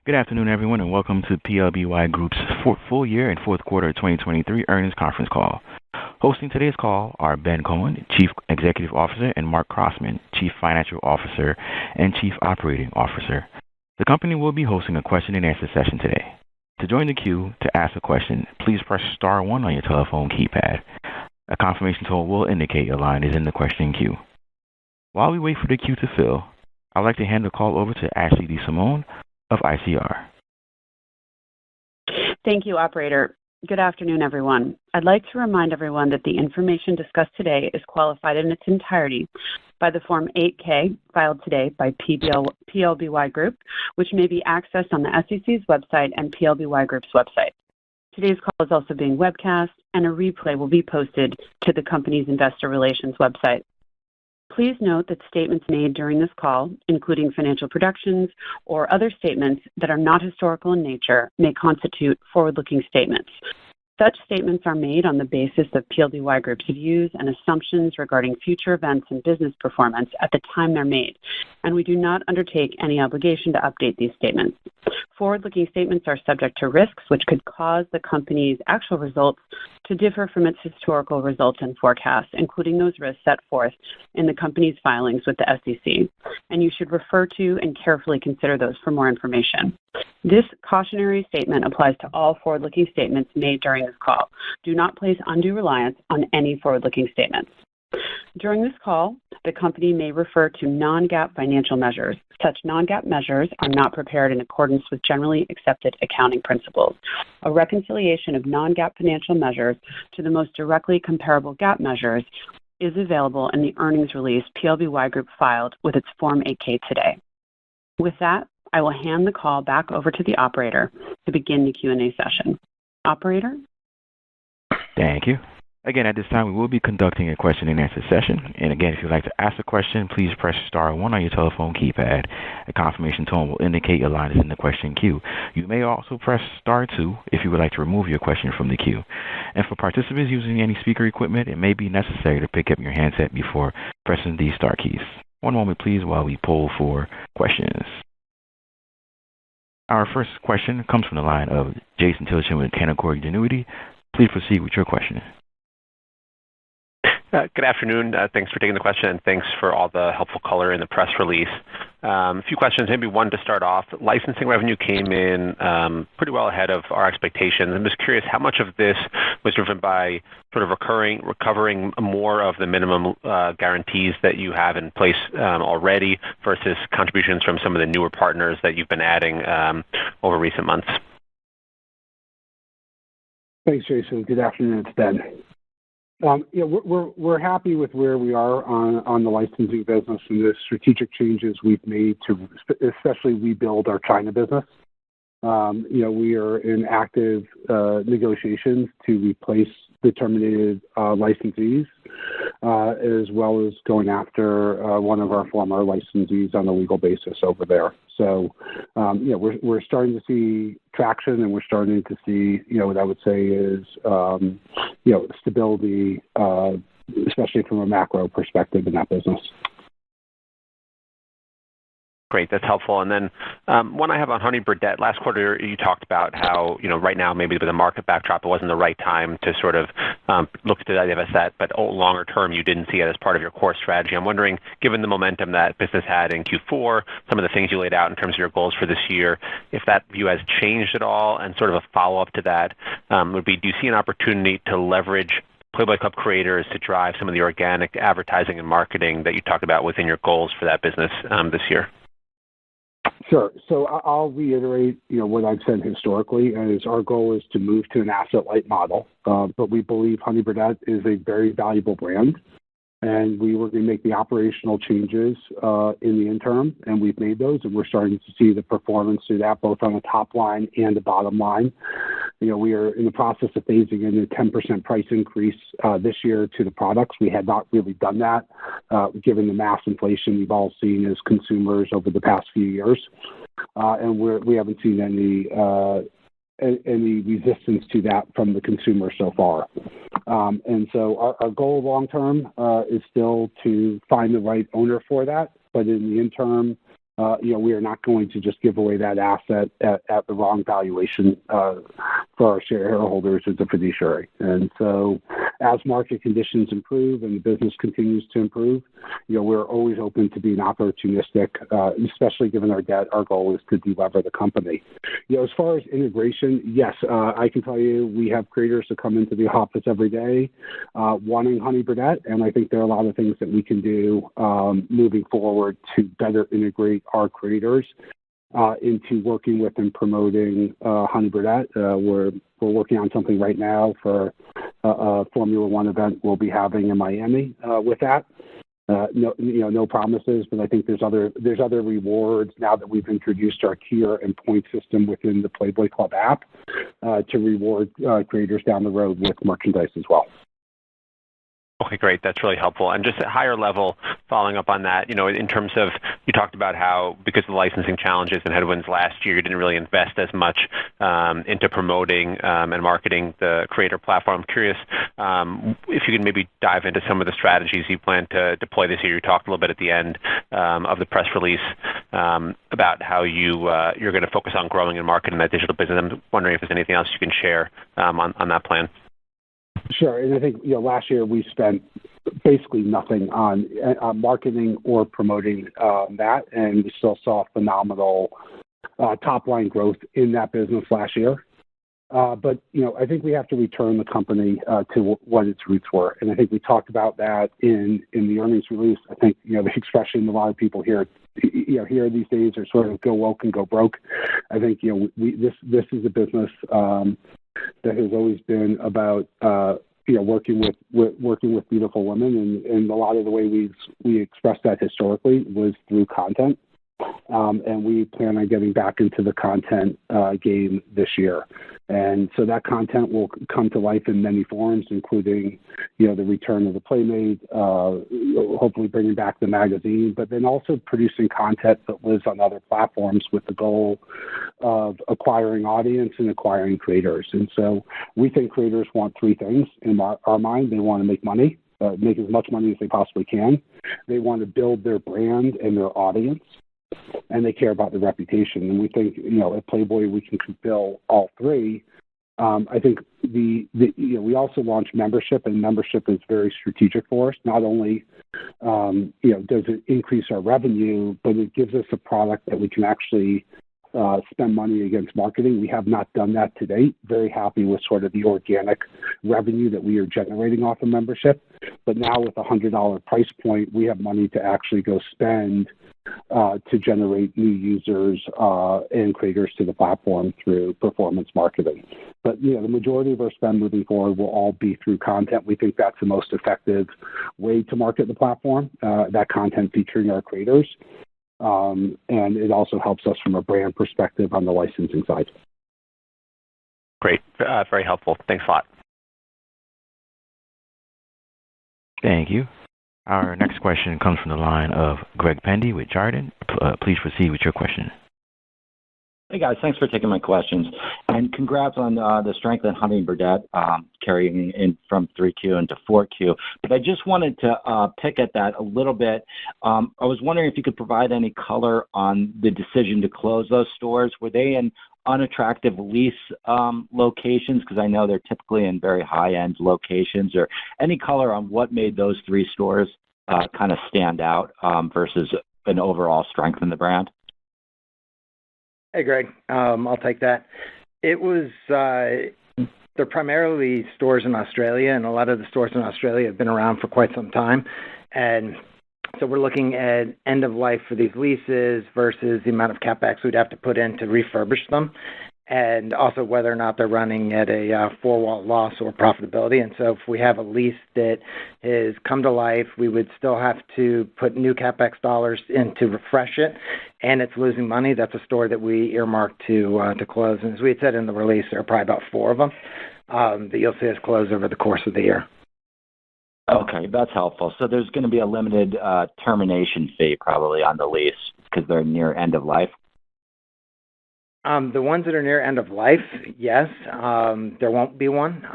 Good afternoon, everyone, and welcome to PLBY Group's full year and fourth quarter 2023 earnings conference call. Hosting today's call are Ben Cohen, Chief Executive Officer, and Mark Crossman, Chief Financial Officer and Chief Operating Officer. The company will be hosting a question-and-answer session today. To join the queue to ask a question, please press star 1 on your telephone keypad. A confirmation tone will indicate your line is in the question queue. While we wait for the queue to fill, I'd like to hand the call over to Ashley DeSimone of ICR. Thank you, Operator. Good afternoon, everyone. I'd like to remind everyone that the information discussed today is qualified in its entirety by the Form 8-K filed today by PLBY Group, which may be accessed on the SEC's website and PLBY Group's website. Today's call is also being webcast, and a replay will be posted to the company's investor relations website. Please note that statements made during this call, including financial projections or other statements that are not historical in nature, may constitute forward-looking statements. Such statements are made on the basis of PLBY Group's views and assumptions regarding future events and business performance at the time they're made, and we do not undertake any obligation to update these statements. Forward-looking statements are subject to risks which could cause the company's actual results to differ from its historical results and forecasts, including those risks set forth in the company's filings with the SEC, and you should refer to and carefully consider those for more information. This cautionary statement applies to all forward-looking statements made during this call. Do not place undue reliance on any forward-looking statements. During this call, the company may refer to non-GAAP financial measures. Such non-GAAP measures are not prepared in accordance with generally accepted accounting principles. A reconciliation of non-GAAP financial measures to the most directly comparable GAAP measures is available in the earnings release PLBY Group filed with its Form 8-K today. With that, I will hand the call back over to the operator to begin the Q&A session. Operator? Thank you. Again, at this time, we will be conducting a question-and-answer session. And again, if you'd like to ask a question, please press star 1 on your telephone keypad. A confirmation tone will indicate your line is in the question queue. You may also press star 2 if you would like to remove your question from the queue. And for participants using any speaker equipment, it may be necessary to pick up your handset before pressing these star keys. One moment, please, while we poll for questions. Our first question comes from the line of Jason Tilchen with Canaccord Genuity. Please proceed with your question. Good afternoon. Thanks for taking the question, and thanks for all the helpful color in the press release. A few questions, maybe one to start off. Licensing revenue came in pretty well ahead of our expectations. I'm just curious how much of this was driven by sort of recovering more of the minimum guarantees that you have in place already versus contributions from some of the newer partners that you've been adding over recent months. Thanks, Jason. Good afternoon. It's Ben. We're happy with where we are on the licensing business and the strategic changes we've made to especially rebuild our China business. We are in active negotiations to replace the terminated licensees, as well as going after one of our former licensees on a legal basis over there. So, we're starting to see traction, and we're starting to see, what I would say is, stability, especially from a macro perspective in that business. Great, that's helpful. And then one I have on Honey Birdette. Last quarter, you talked about how, right now maybe with the market backdrop, it wasn't the right time to sort of look to divest that, but longer term, you didn't see it as part of your core strategy. I'm wondering, given the momentum that business had in Q4, some of the things you laid out in terms of your goals for this year, if that view has changed at all, and sort of a follow-up to that would be, do you see an opportunity to leverage PLBY Club creators to drive some of the organic advertising and marketing that you talked about within your goals for that business this year? Sure. So I'll reiterate, what I've said historically, is our goal is to move to an asset-light model. But we believe Honey Birdette is a very valuable brand, and we were going to make the operational changes in the interim, and we've made those, and we're starting to see the performance through that, both on the top line and the bottom line. We are in the process of phasing in a 10% price increase this year to the products. We had not really done that, given the mass inflation we've all seen as consumers over the past few years. And we haven't seen any resistance to that from the consumer so far. And so our goal long term is still to find the right owner for that. But in the interim, we are not going to just give away that asset at the wrong valuation for our shareholders as a fiduciary. And so as market conditions improve and the business continues to improve, we're always open to being opportunistic, especially given our debt. Our goal is to delever the company. As far as integration, yes, I can tell you we have creators that come into the office every day wanting Honey Birdette, and I think there are a lot of things that we can do moving forward to better integrate our creators into working with and promoting Honey Birdette. We're working on something right now for a Formula One event we'll be having in Miami with that. No promises, but I think there's other rewards now that we've introduced our tier and point system within the Playboy Club app to reward creators down the road with merchandise as well. Okay, great. That's really helpful. And just at higher level, following up on that, in terms of, you talked about how because of the licensing challenges and headwinds last year, you didn't really invest as much into promoting and marketing the creator platform. I'm curious if you could maybe dive into some of the strategies you plan to deploy this year. You talked a little bit at the end of the press release about how you're going to focus on growing and marketing that digital business. I'm wondering if there's anything else you can share on that plan. Sure, and I think last year we spent basically nothing on marketing or promoting that, and we still saw phenomenal top line growth in that business last year. But I think we have to return the company to what its roots were, and I think we talked about that in the earnings release. I think the expression a lot of people hear these days are sort of go woke and go broke. I think this is a business that has always been about working with beautiful women, and a lot of the way we expressed that historically was through content, and we plan on getting back into the content game this year. And so that content will come to life in many forms, including the return of the Playmate, hopefully bringing back the magazine, but then also producing content that lives on other platforms with the goal of acquiring audience and acquiring creators. And so we think creators want three things in our mind. They want to make money, make as much money as they possibly can. They want to build their brand and their audience, and they care about their reputation. And we think, at Playboy, we can fulfill all three. I think we also launched membership, and membership is very strategic for us. Not only, does it increase our revenue, but it gives us a product that we can actually spend money against marketing. We have not done that to date. Very happy with sort of the organic revenue that we are generating off of membership. But now with a $100 price point, we have money to actually go spend to generate new users and creators to the platform through performance marketing. But the majority of our spend moving forward will all be through content. We think that's the most effective way to market the platform, that content featuring our creators. And it also helps us from a brand perspective on the licensing side. Great. Very helpful. Thanks a lot. Thank you. Our next question comes from the line of Greg Pendy with Jarden. Please proceed with your question. Hey, guys. Thanks for taking my questions. And congrats on the strength in Honey Birdette carrying in from 3Q into 4Q. But I just wanted to pick at that a little bit. I was wondering if you could provide any color on the decision to close those stores. Were they in unattractive lease locations? Because I know they're typically in very high-end locations. Or any color on what made those three stores kind of stand out versus an overall strength in the brand? Hey, Greg. I'll take that. It was they're primarily stores in Australia, and a lot of the stores in Australia have been around for quite some time. And so we're looking at end of life for these leases versus the amount of CapEx we'd have to put in to refurbish them, and also whether or not they're running at a four-wall loss or profitability. And so if we have a lease that has come to life, we would still have to put new CapEx dollars in to refresh it, and it's losing money. That's a store that we earmarked to close. And as we had said in the release, there are probably about 4 of them that you'll see us close over the course of the year. Okay, that's helpful. So there's going to be a limited termination fee probably on the lease because they're near end of life? The ones that are near end of life, yes. There won't be one.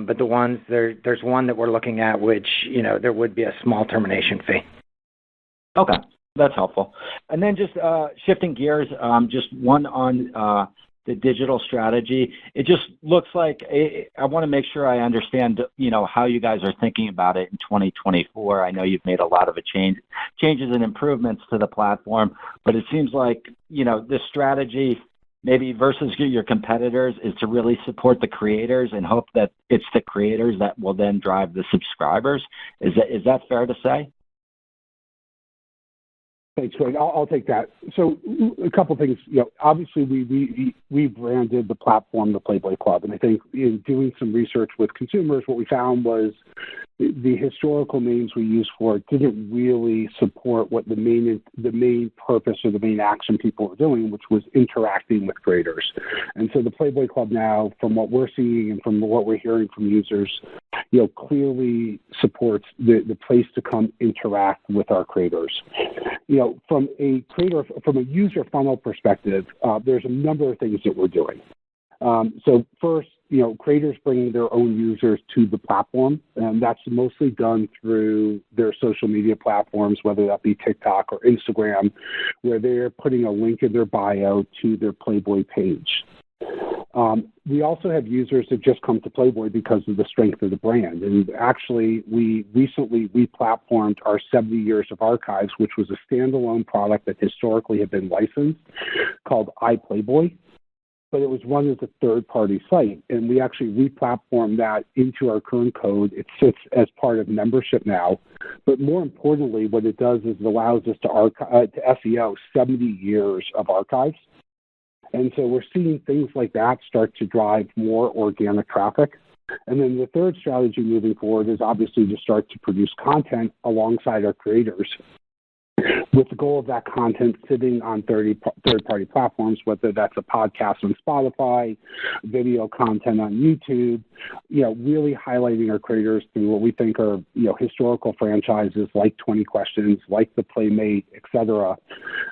But the ones, there's one that we're looking at which, there would be a small termination fee. Okay. That's helpful. And then just shifting gears, just one on the digital strategy. It just looks like I want to make sure I understand, how you guys are thinking about it in 2024. I know you've made a lot of changes and improvements to the platform, but it seems like, this strategy maybe versus your competitors is to really support the creators and hope that it's the creators that will then drive the subscribers. Is that fair to say? Thanks, Greg. I'll take that. So a couple things. Obviously we branded the platform the Playboy Club, and I think in doing some research with consumers, what we found was the historical names we used for it didn't really support what the main purpose or the main action people were doing, which was interacting with creators. And so the Playboy Club now, from what we're seeing and from what we're hearing from users, clearly supports the place to come interact with our creators. From a user funnel perspective, there's a number of things that we're doing. So first, creators bringing their own users to the platform, and that's mostly done through their social media platforms, whether that be TikTok or Instagram, where they're putting a link in their bio to their Playboy page. We also have users that just come to Playboy because of the strength of the brand. And actually, we recently replatformed our 70 Years of Archives, which was a standalone product that historically had been licensed called iPlayboy, but it was run as a third-party site. And we actually replatformed that into our current code. It sits as part of membership now. But more importantly, what it does is it allows us to SEO 70 years of archives. And so we're seeing things like that start to drive more organic traffic. And then the third strategy moving forward is obviously to start to produce content alongside our creators, with the goal of that content sitting on third-party platforms, whether that's a podcast on Spotify, video content on YouTube, really highlighting our creators through what we think are, historical franchises like 20 Questions, like The Playmate, et cetera,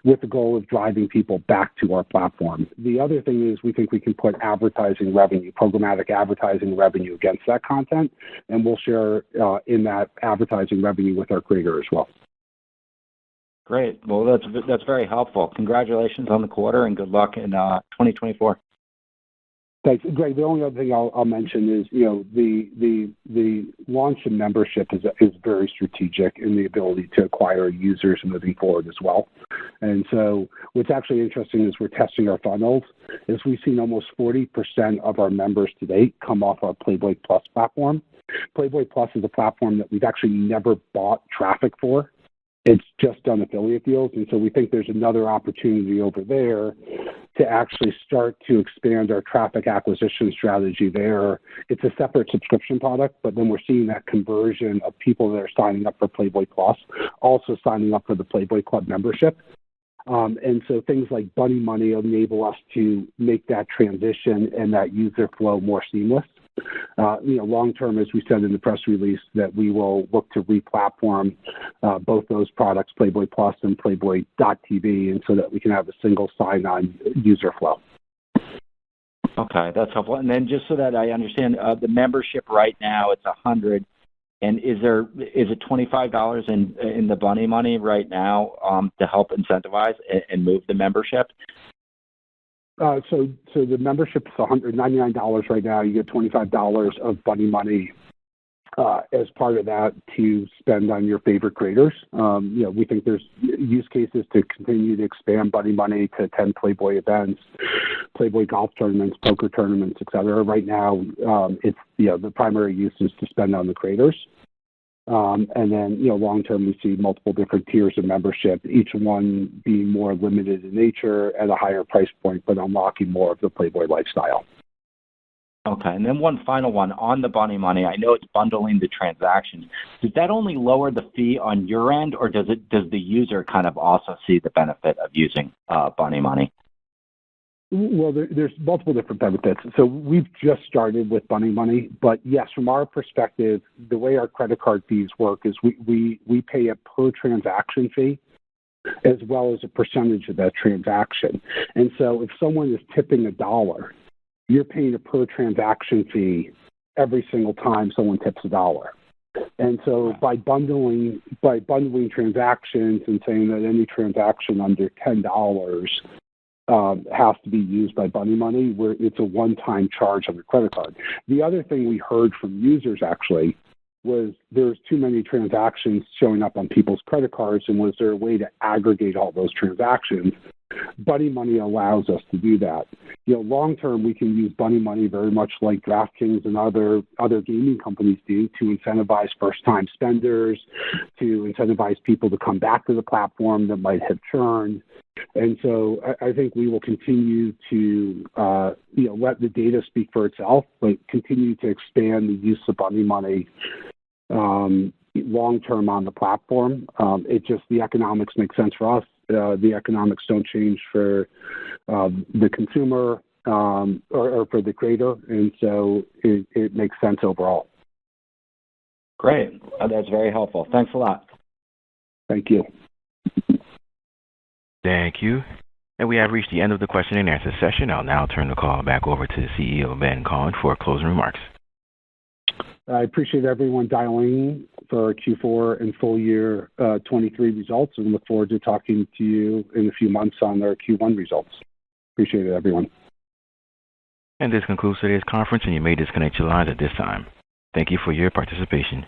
with the goal of driving people back to our platform. The other thing is we think we can put advertising revenue, programmatic advertising revenue against that content, and we'll share in that advertising revenue with our creator as well. Great. Well, that's very helpful. Congratulations on the quarter, and good luck in 2024. Thanks, Greg. The only other thing I'll mention is, the launch of membership is very strategic in the ability to acquire users moving forward as well. And so what's actually interesting is we're testing our funnels. Is we've seen almost 40% of our members to date come off our Playboy Plus platform. Playboy Plus is a platform that we've actually never bought traffic for. It's just done affiliate deals, and so we think there's another opportunity over there to actually start to expand our traffic acquisition strategy there. It's a separate subscription product, but then we're seeing that conversion of people that are signing up for Playboy Plus also signing up for the Playboy Club membership. And so things like Bunny Money enable us to make that transition and that user flow more seamless. Long term, as we said in the press release, that we will look to replatform both those products, Playboy Plus and Playboy.TV, and so that we can have a single sign-on user flow. Okay, that's helpful. And then just so that I understand, the membership right now, it's $100, and is it $25 in the Bunny Money right now to help incentivize and move the membership? So the membership is $199 right now. You get $25 of Bunny Money as part of that to spend on your favorite creators. We think there's use cases to continue to expand Bunny Money to attend Playboy events, Playboy golf tournaments, poker tournaments, et cetera. Right now, it's the primary use is to spend on the creators. And then, long term, we see multiple different tiers of membership, each one being more limited in nature at a higher price point, but unlocking more of the Playboy lifestyle. Okay, and then one final one on the Bunny Money. I know it's bundling the transactions. Does that only lower the fee on your end, or does the user kind of also see the benefit of using Bunny Money? Well, there's multiple different benefits. So we've just started with Bunny Money, but yes, from our perspective, the way our credit card fees work is we pay a per transaction fee as well as a percentage of that transaction. And so if someone is tipping $1, you're paying a per transaction fee every single time someone tips $1. And so by bundling transactions and saying that any transaction under $10 has to be used by Bunny Money, where it's a one-time charge on the credit card. The other thing we heard from users actually was there's too many transactions showing up on people's credit cards, and was there a way to aggregate all those transactions? Bunny Money allows us to do that. Long term, we can use Bunny Money very much like DraftKings and other gaming companies do to incentivize first-time spenders, to incentivize people to come back to the platform that might have churned. And so I think we will continue to let the data speak for itself, but continue to expand the use of Bunny Money long term on the platform. The economics make sense for us. The economics don't change for the consumer or for the creator, and so it makes sense overall. Great. That's very helpful. Thanks a lot. Thank you. Thank you. And we have reached the end of the question and answer session. I'll now turn the call back over to CEO Ben Cohen for closing remarks. I appreciate everyone dialing in for our Q4 and full year 23 results, and look forward to talking to you in a few months on our Q1 results. Appreciate it, everyone. And this concludes today's conference, and you may disconnect your lines at this time. Thank you for your participation.